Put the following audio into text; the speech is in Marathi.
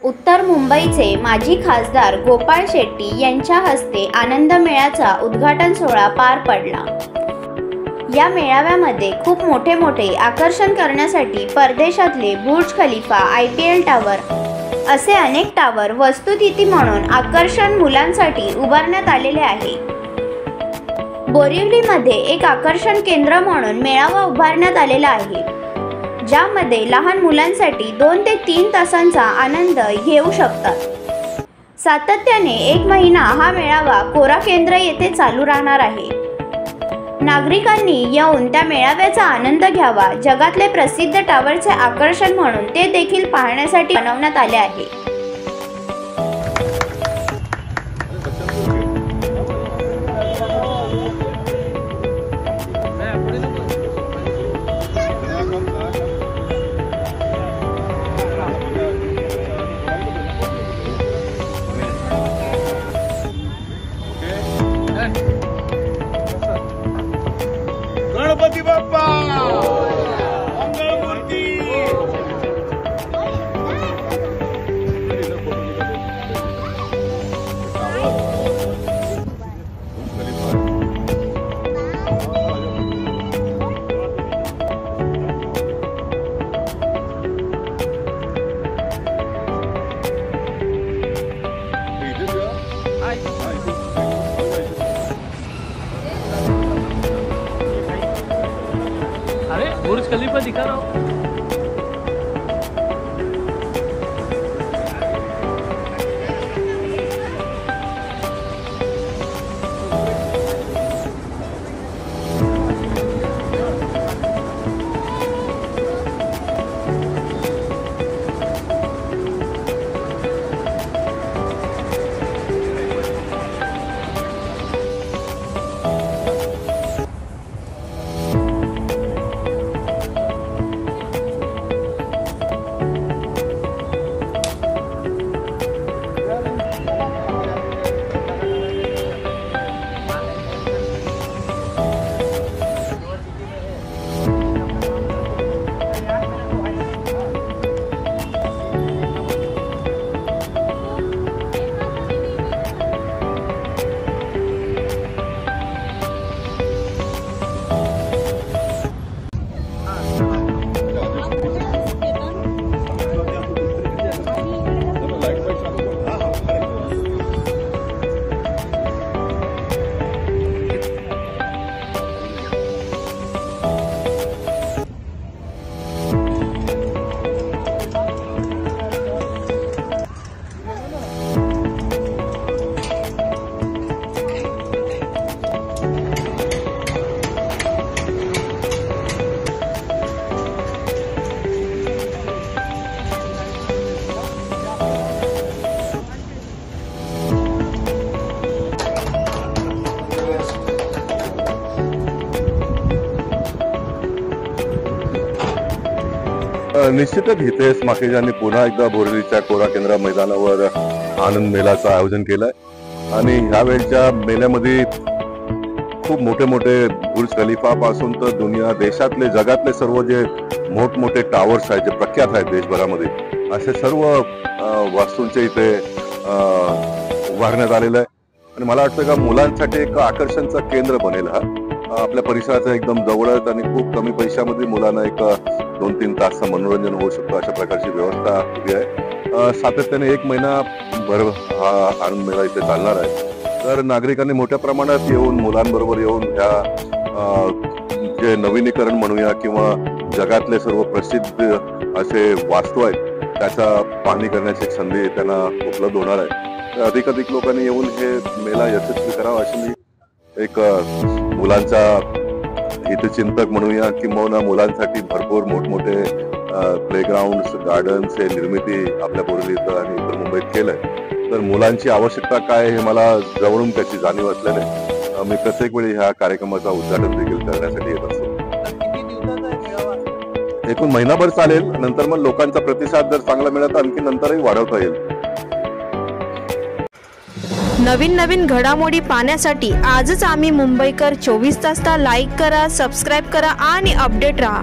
उत्तर मुंबईचे माजी खासदार गोपाळ शेट्टी यांच्या हस्ते आनंद मेळ्याचा उद्घाटन सोहळा पार पडला। या मेळाव्यामध्ये खूप मोठे आकर्षण करण्यासाठी परदेशातले बुर्ज खलिफा, IPL टावर असे अनेक टावर वस्तुस्थिती म्हणून आकर्षण मुलांसाठी उभारण्यात आलेले आहे। बोरिवलीमध्ये एक आकर्षण केंद्र म्हणून मेळावा उभारण्यात आलेला आहे, ज्यामध्ये लहान मुलांसाठी 2 ते 3 तासांचा आनंद घेऊ शकतात। सातत्याने 1 महिना हा मेळावा कोरा केंद्र येथे चालू राहणार आहे। नागरिकांनी येऊन त्या मेळाव्याचा आनंद घ्यावा। जगातले प्रसिद्ध टावरचे आकर्षण म्हणून ते देखील पाहण्यासाठी बनवण्यात आले आहे। गणपती बाप्पा मंगळमूर्ती। अरे बुर्ज खलीफा दिखा रहा हूँ। निश्चितच इथे स्माकेजांनी पुन्हा एकदा बोरिवलीच्या कोरा केंद्र मैदानावर आनंद मेळ्याचं आयोजन केलंय आणि ह्यावेळच्या मेळ्यामध्ये खूप मोठे बुर्ज खलिफा पासून तर दुनिया देशातले जगातले सर्व जे मोठमोठे टावर्स आहेत जे प्रख्यात आहेत देशभरामध्ये असे सर्व वस्तूंचे इथे उभारण्यात आलेलं आहे आणि मला वाटतं का मुलांसाठी एक आकर्षणचं केंद्र बनेल हा आपल्या परिसराचं एकदम जवळच आणि खूप कमी पैशामध्ये मुलांना एक 2-3 तासचं मनोरंजन होऊ शकतो अशा प्रकारची व्यवस्था उभी आहे। सातत्याने 1 महिना भर हा आनंद मेळा इथे चालणार आहे। तर नागरिकांनी मोठ्या प्रमाणात येऊन मुलांबरोबर येऊन ह्या जे नवीनीकरण म्हणूया किंवा जगातले सर्व प्रसिद्ध असे वास्तू आहेत त्याचा पाहणी करण्याची एक संधी त्यांना उपलब्ध होणार आहे। तर अधिकाधिक लोकांनी येऊन हे मेळा यशस्वी करावा अशी मी एक मुलांचा हितचिंतक म्हणूया किंवा मुलांसाठी भरपूर मोठमोठे प्लेग्राऊंड्स, गार्डन्स हे निर्मिती आपल्या बोरिवलीत आणि उत्तर मुंबईत केलंय। तर मुलांची आवश्यकता काय हे मला जवळून त्याची जाणीव असल्याने मी प्रत्येक वेळी ह्या कार्यक्रमाचा उद्घाटन देखील करण्यासाठी येत असतो। एकूण महिनाभर चालेल, नंतर मग लोकांचा प्रतिसाद जर चांगला मिळाला तर आणखी नंतरही वाढवता येईल। नवीन घडामोडी पाहण्यासाठी आजच आम्ही मुंबईकर 24 तासला लाईक करा, सबस्क्राईब करा आणि अपडेट रहा।